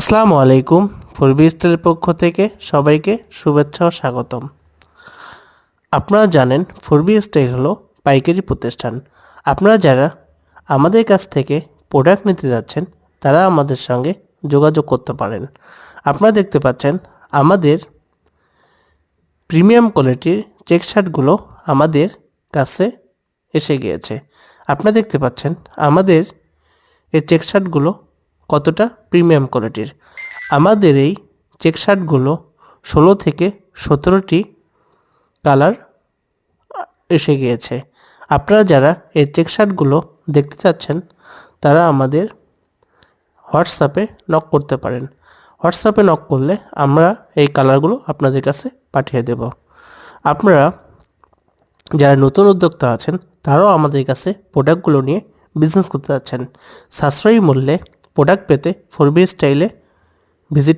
আসসালামু আলাইকুম। ফুরবি স্টাইলের পক্ষ থেকে সবাইকে শুভেচ্ছা ও স্বাগতম। আপনারা জানেন ফুরবি স্টাইল হলো পাইকারি প্রতিষ্ঠান। আপনারা যারা আমাদের কাছ থেকে প্রোডাক্ট নিতে যাচ্ছেন তারা আমাদের সঙ্গে যোগাযোগ করতে পারেন। আপনারা দেখতে পাচ্ছেন আমাদের প্রিমিয়াম কোয়ালিটির চেক শার্টগুলো আমাদের কাছে এসে গিয়েছে। আপনারা দেখতে পাচ্ছেন আমাদের এই চেক শার্টগুলো কতটা প্রিমিয়াম কোয়ালিটির। আমাদের এই চেক শার্টগুলো 16 থেকে 17টি কালার এসে গিয়েছে। আপনারা যারা এই চেক শার্টগুলো দেখতে চাচ্ছেন তারা আমাদের হোয়াটসঅ্যাপে নক করতে পারেন। হোয়াটসঅ্যাপে নক করলে আমরা এই কালারগুলো আপনাদের কাছে পাঠিয়ে দেব। আপনারা যারা নতুন উদ্যোক্তা আছেন তারাও আমাদের কাছে প্রোডাক্টগুলো নিয়ে বিজনেস করতে যাচ্ছেন। সাশ্রয়ী মূল্যে প্রোডাক্ট পেতে ফুরবি স্টাইলে ভিজিট